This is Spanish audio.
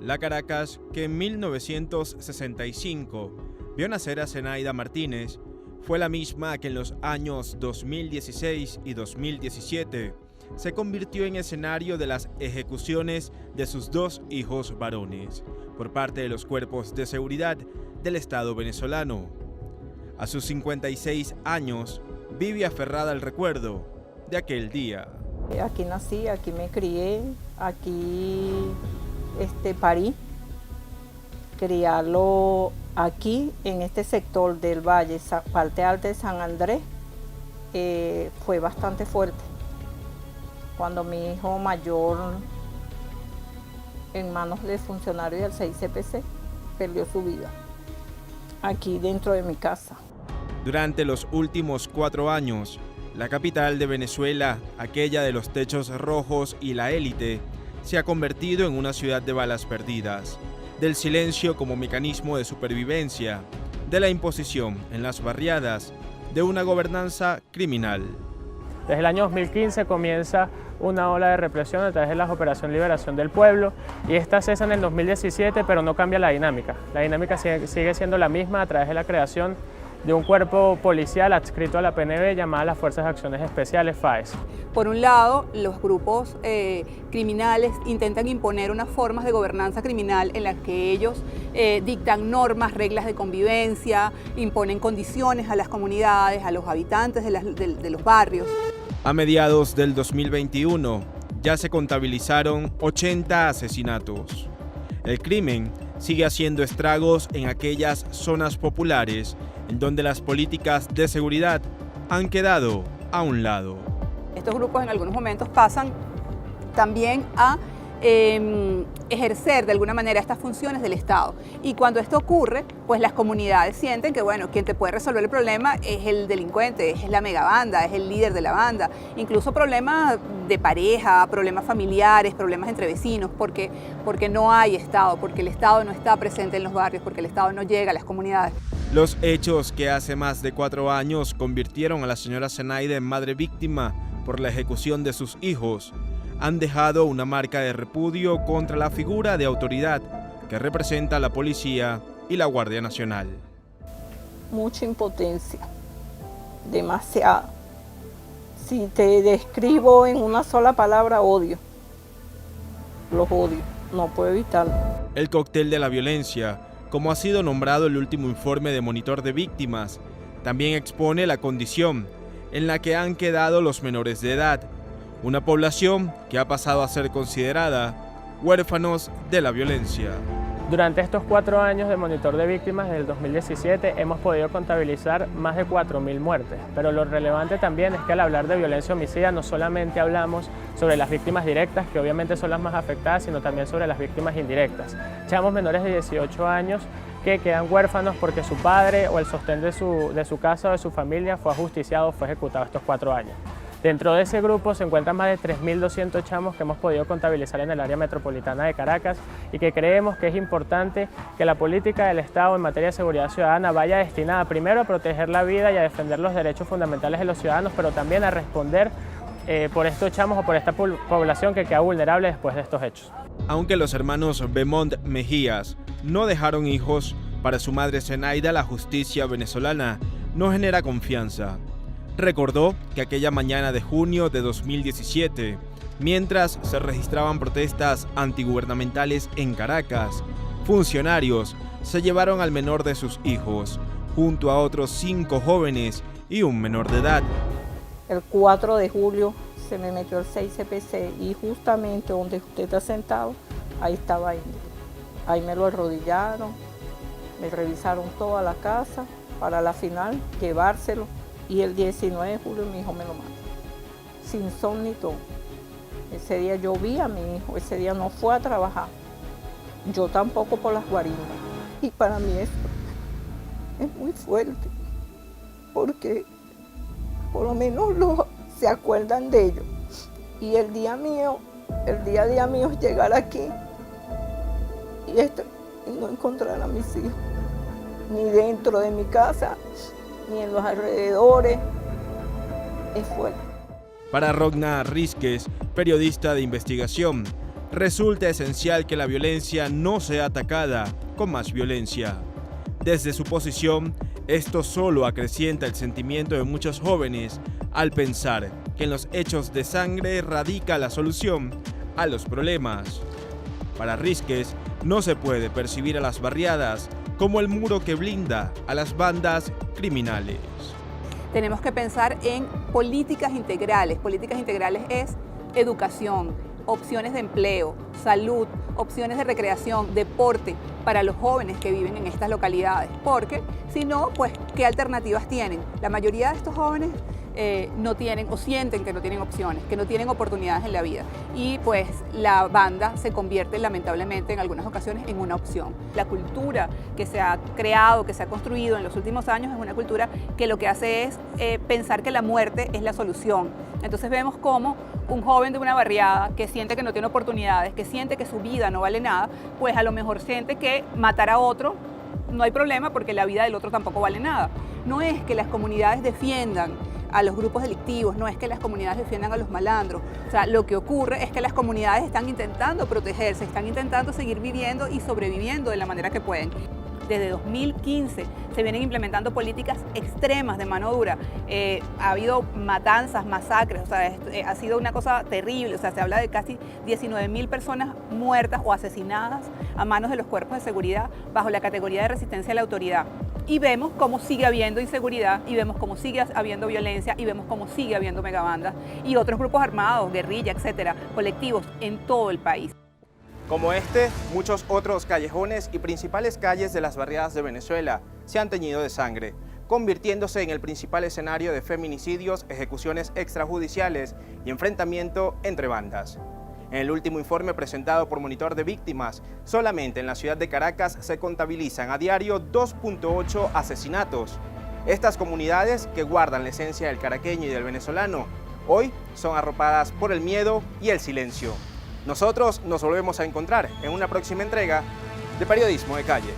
la Caracas que en 1965 vio nacer a Zenaida Martínez fue la misma que en los años 2016 y 2017 se convirtió en escenario de las ejecuciones de sus dos hijos varones por parte de los cuerpos de seguridad del Estado venezolano. A sus 56 años, vive aferrada al recuerdo de aquel día. Aquí nací, aquí me crié, aquí parí. Criarlo aquí, en este sector del Valle, parte alta de San Andrés, fue bastante fuerte. Cuando mi hijo mayor, en manos de funcionarios del 6CPC, perdió su vida, aquí dentro de mi casa. Durante los últimos 4 años, la capital de Venezuela, aquella de los techos rojos y la élite, se ha convertido en una ciudad de balas perdidas, del silencio como mecanismo de supervivencia, de la imposición en las barriadas, de una gobernanza criminal. Desde el año 2015 comienza una ola de represión a través de la Operación Liberación del Pueblo y esta cesa en el 2017, pero no cambia la dinámica. La dinámica sigue siendo la misma a través de la creación de un cuerpo policial adscrito a la PNV llamada las Fuerzas de Acciones Especiales, FAES. Por un lado, los grupos criminales intentan imponer unas formas de gobernanza criminal en las que ellos dictan normas, reglas de convivencia, imponen condiciones a las comunidades, a los habitantes de los barrios. A mediados del 2021 ya se contabilizaron 80 asesinatos. El crimen sigue haciendo estragos en aquellas zonas populares en donde las políticas de seguridad han quedado a un lado. Estos grupos en algunos momentos pasan también a ejercer de alguna manera estas funciones del Estado. Y cuando esto ocurre, pues las comunidades sienten que, bueno, quien te puede resolver el problema es el delincuente, es la megabanda, es el líder de la banda. Incluso problemas de pareja, problemas familiares, problemas entre vecinos, porque no hay Estado, porque el Estado no está presente en los barrios, porque el Estado no llega a las comunidades. Los hechos que hace más de 4 años convirtieron a la señora Zenaida en madre víctima por la ejecución de sus hijos han dejado una marca de repudio contra la figura de autoridad que representa la policía y la Guardia Nacional. Mucha impotencia, demasiada. Si te describo en una sola palabra, odio. Los odio, no puedo evitarlo. El cóctel de la violencia, como ha sido nombrado el último informe de Monitor de Víctimas, también expone la condición en la que han quedado los menores de edad, una población que ha pasado a ser considerada huérfanos de la violencia. Durante estos 4 años de Monitor de Víctimas, desde el 2017, hemos podido contabilizar más de 4.000 muertes, pero lo relevante también es que al hablar de violencia homicida no solamente hablamos sobre las víctimas directas, que obviamente son las más afectadas, sino también sobre las víctimas indirectas. Chamos menores de 18 años que quedan huérfanos porque su padre o el sostén de su casa o de su familia fue ajusticiado o fue ejecutado estos 4 años. Dentro de ese grupo se encuentran más de 3.200 chamos que hemos podido contabilizar en el área metropolitana de Caracas y que creemos que es importante que la política del Estado en materia de seguridad ciudadana vaya destinada primero a proteger la vida y a defender los derechos fundamentales de los ciudadanos, pero también a responder por estos chamos o por esta población que queda vulnerable después de estos hechos. Aunque los hermanos Bemont Mejías no dejaron hijos, para su madre Zenaida la justicia venezolana no genera confianza. Recordó que aquella mañana de junio de 2017, mientras se registraban protestas antigubernamentales en Caracas, funcionarios se llevaron al menor de sus hijos, junto a otros 5 jóvenes y un menor de edad. El 4 de julio se me metió el 6CPC y justamente donde usted está sentado, ahí estaba él. Ahí me lo arrodillaron, me revisaron toda la casa para la final llevárselo. Y el 19 de julio mi hijo me lo mata, sin son ni todo. Ese día yo vi a mi hijo, ese día no fue a trabajar, yo tampoco por las guarimbas. Y para mí esto es muy fuerte, porque por lo menos se acuerdan de ellos. Y el día a día mío es llegar aquí y no encontrar a mis hijos, ni dentro de mi casa, ni en los alrededores. Es fuerte. Para Rogna Rísquez, periodista de investigación, resulta esencial que la violencia no sea atacada con más violencia. Desde su posición, esto solo acrecienta el sentimiento de muchos jóvenes al pensar que en los hechos de sangre radica la solución a los problemas. Para Rísquez, no se puede percibir a las barriadas como el muro que blinda a las bandas criminales. Tenemos que pensar en políticas integrales. Políticas integrales es educación, opciones de empleo, salud, opciones de recreación, deporte para los jóvenes que viven en estas localidades. Porque si no, pues, ¿qué alternativas tienen? La mayoría de estos jóvenes no tienen o sienten que no tienen opciones, que no tienen oportunidades en la vida. Y pues la banda se convierte lamentablemente en algunas ocasiones en una opción. La cultura que se ha creado, que se ha construido en los últimos años es una cultura que lo que hace es pensar que la muerte es la solución. Entonces vemos cómo un joven de una barriada que siente que no tiene oportunidades, que siente que su vida no vale nada, pues a lo mejor siente que matar a otro no hay problema porque la vida del otro tampoco vale nada. No es que las comunidades defiendan a los grupos delictivos, no es que las comunidades defiendan a los malandros. O sea, lo que ocurre es que las comunidades están intentando protegerse, están intentando seguir viviendo y sobreviviendo de la manera que pueden. Desde 2015 se vienen implementando políticas extremas de mano dura. Ha habido matanzas, masacres, o sea, ha sido una cosa terrible. O sea, se habla de casi 19.000 personas muertas o asesinadas a manos de los cuerpos de seguridad bajo la categoría de resistencia a la autoridad. Y vemos cómo sigue habiendo inseguridad, y vemos cómo sigue habiendo violencia, y vemos cómo sigue habiendo megabandas y otros grupos armados, guerrilla, etcétera, colectivos en todo el país. Como este, muchos otros callejones y principales calles de las barriadas de Venezuela se han teñido de sangre, convirtiéndose en el principal escenario de feminicidios, ejecuciones extrajudiciales y enfrentamiento entre bandas. En el último informe presentado por Monitor de Víctimas, solamente en la ciudad de Caracas se contabilizan a diario 2.8 asesinatos. Estas comunidades, que guardan la esencia del caraqueño y del venezolano, hoy son arropadas por el miedo y el silencio. Nosotros nos volvemos a encontrar en una próxima entrega de Periodismo de Calle.